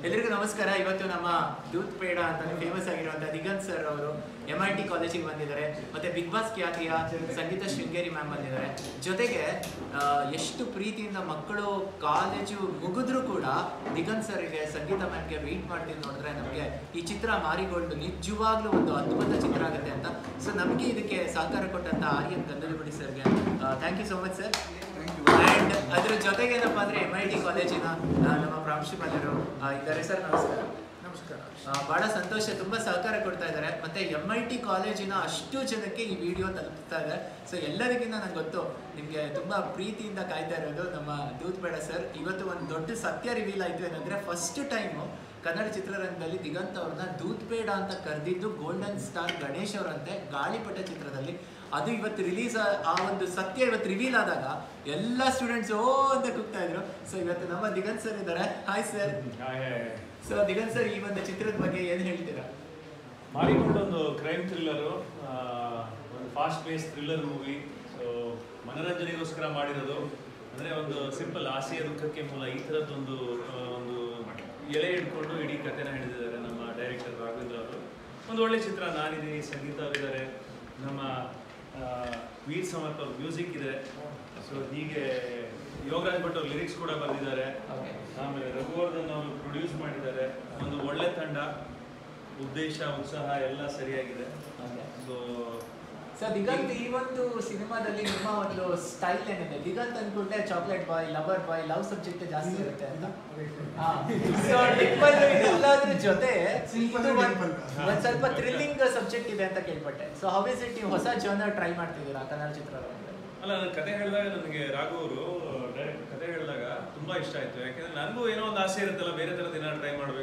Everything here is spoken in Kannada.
ಎಲ್ಲರಿಗೂ ನಮಸ್ಕಾರ. ಇವತ್ತು ನಮ್ಮ ದೂತ್ ಪೇಡ ಅಂತ ಫೇಮಸ್ ಆಗಿರುವಂಥ ದಿಗಂತ್ ಸರ್ ಅವರು MIT ಕಾಲೇಜಿಗೆ ಬಂದಿದ್ದಾರೆ. ಮತ್ತೆ ಬಿಗ್ ಬಾಸ್ ಖ್ಯಾತಿಯ ಸಂಗೀತ ಶೃಂಗೇರಿ ಮ್ಯಾಮ್ ಬಂದಿದ್ದಾರೆ. ಜೊತೆಗೆ ಎಷ್ಟು ಪ್ರೀತಿಯಿಂದ ಮಕ್ಕಳು ಕಾಲೇಜು ಮುಗಿದ್ರೂ ಕೂಡ ದಿಗಂತ್ ಸರ್ಗೆ ಸಂಗೀತ ಮ್ಯಾಮ್ಗೆ ವೆಯ್ಟ್ ಮಾಡ್ತೀನಿ ನೋಡಿದ್ರೆ ನಮಗೆ ಈ ಚಿತ್ರ ಮಾರಿಗೋಲ್ಡ್ ನಿಜವಾಗ್ಲೂ ಒಂದು ಅದ್ಭುತ ಚಿತ್ರ ಆಗುತ್ತೆ ಅಂತ. ಸೊ ನಮಗೆ ಇದಕ್ಕೆ ಸಹಕಾರ ಕೊಟ್ಟಂತ ಆರ್ಯನ್ ಗಂಧಲಗುಡಿ ಸರ್ಗೆ thank you so much sir. And ಅದ್ರ ಜೊತೆಗೆ ಏನಪ್ಪ ಅಂದರೆ MIT ಕಾಲೇಜಿನ ನಮ್ಮ ಪ್ರಾಂಶುಪಾಲರು ಇದ್ದಾರೆ ಸರ್. ನಮಸ್ಕಾರ. ನಮಸ್ಕಾರ. ಭಾಳ ಸಂತೋಷ, ತುಂಬ ಸಹಕಾರ ಕೊಡ್ತಾ ಇದ್ದಾರೆ. ಮತ್ತು MIT ಕಾಲೇಜಿನ ಅಷ್ಟು ಜನಕ್ಕೆ ಈ ವಿಡಿಯೋ ತಲುಪ್ತಾ ಇದೆ. ಸೊ ಎಲ್ಲರಿಗಿಂತ ನಂಗೆ ಗೊತ್ತು ನಿಮಗೆ ತುಂಬ ಪ್ರೀತಿಯಿಂದ ಕಾಯ್ತಾ ಇರೋದು ನಮ್ಮ ದೂತ್ ಬೇಡ ಸರ್. ಇವತ್ತು ಒಂದು ದೊಡ್ಡ ಸತ್ಯ ರಿವೀಲ್ ಆಯಿತು. ಏನಂದರೆ ಫಸ್ಟ್ ಟೈಮು ಕನ್ನಡ ಚಿತ್ರರಂಗದಲ್ಲಿ ದಿಗಂತ್ ಅವ್ರನ್ನ ದೂತ್ ಬೇಡ ಅಂತ ಕರೆದಿದ್ದು ಗೋಲ್ಡನ್ ಸ್ಟಾರ್ ಗಣೇಶ್ ಅವರಂತೆ ಗಾಳಿಪಟ ಚಿತ್ರದಲ್ಲಿ. ಅದು ಇವತ್ತು ರಿಲೀಸ್ ಆ ಒಂದು ಸತ್ಯ ಇವತ್ತು ರಿವೀಲ್ ಆದಾಗ ಎಲ್ಲ ಸ್ಟೂಡೆಂಟ್ಸ್ ಓ ಅಂತ ಕೂಗ್ತಾ ಇದ್ರು. ಸೊ ಇವತ್ತು ನಮ್ಮ ದಿಗಂತ್ ಸರ್ ಇದ್ದಾರೆ. Hi sir. So Diganth sir, ಈ ಒಂದು ಚಿತ್ರದ ಬಗ್ಗೆ ಏನು ಹೇಳ್ತೀರಾ? ಮಾರಿಗೋಲ್ಡ್ ಒಂದು ಕ್ರೈಮ್ ಥ್ರಿಲ್ಲರು, ಒಂದು fast paced thriller movie. So ಮನೋರಂಜನೆಗೋಸ್ಕರ ಮಾಡಿರೋದು. ಅಂದರೆ ಒಂದು ಸಿಂಪಲ್ ಆಸೆಯ ದುಃಖಕ್ಕೆ ಮೂಲ ಈ ಥರದ್ದೊಂದು ಒಂದು ಎಲೆ ಹಿಡ್ಕೊಂಡು ಇಡೀ ಕಥೆನ ಹಿಡಿದಿದ್ದಾರೆ ನಮ್ಮ ಡೈರೆಕ್ಟರ್ ರಾಘವೇಂದ್ರ ಅವರು. ಒಂದು ಒಳ್ಳೆ ಚಿತ್ರ. ನಾನಿದ್ದೀನಿ, ಸಂಗೀತ ಅವರಿದ್ದಾರೆ, ನಮ್ಮ ವೀರ್ ಸಮರ್ಥ ಅವ್ರ ಮ್ಯೂಸಿಕ್ ಇದೆ. ಸೊ ಹೀಗೆ ಯೋಗರಾಜ್ ಭಟ್ ಅವ್ರ ಲಿರಿಕ್ಸ್ ಕೂಡ ಬಂದಿದ್ದಾರೆ. ಆಮೇಲೆ ರಘುವರ್ಧನ್ ಅವರು ಪ್ರೊಡ್ಯೂಸ್ ಮಾಡಿದ್ದಾರೆ. ಒಂದು ಒಳ್ಳೆ ತಂಡ, ಉದ್ದೇಶ ಉತ್ಸಾಹ ಎಲ್ಲ ಸರಿಯಾಗಿದೆ. ಸೊ ದಿಗಂತ್, ಈ ಒಂದು ಸಿನಿಮಾದಲ್ಲಿ ನಿಮ್ಮ ಒಂದು ಸ್ಟೈಲ್ ಏನಿದೆ? ದಿಗಂತ್ ಅಂದ್ಕೊಂಡ್ರೆ ಚಾಕ್ಲೇಟ್ ಬಾಯ್, ಲವರ್ ಬಾಯ್, ಲವ್ ಸಬ್ಜೆಕ್ಟ್ ಜಾಸ್ತಿ ಇರುತ್ತೆ ಅಂತ. ಸೊ ಎಲ್ಲದ್ರ ಜೊತೆ ಒಂದ್ ಸ್ವಲ್ಪ ಥ್ರಿಲ್ಲಿಂಗ್ ಸಬ್ಜೆಕ್ಟ್ ಇದೆ ಅಂತ ಕೇಳ್ಪಟ್ಟೆ. So how is it? ನೀವು ಹೊಸ ಜಾನರ್ ಟ್ರೈ ಮಾಡ್ತಿದ್ದೀರಾ ಕನ್ನಡ ಚಿತ್ರರಂಗದಲ್ಲಿ? ಅಲ್ಲ, ನಾನು ಕತೆ ಹೇಳಿದಾಗ ನನಗೆ ರಾಘು ಅವರು ಡೈರೆಕ್ಟ್ ಕತೆ ಹೇಳಿದಾಗ ತುಂಬಾ ಇಷ್ಟ ಆಯ್ತು. ಯಾಕೆಂದ್ರೆ ನನಗೂ ಏನೋ ಒಂದು ಆಸೆ ಇರುತ್ತಲ್ಲ, ಬೇರೆ ಥರದ ದಿನ ಟ್ರೈ ಮಾಡಬೇಕು.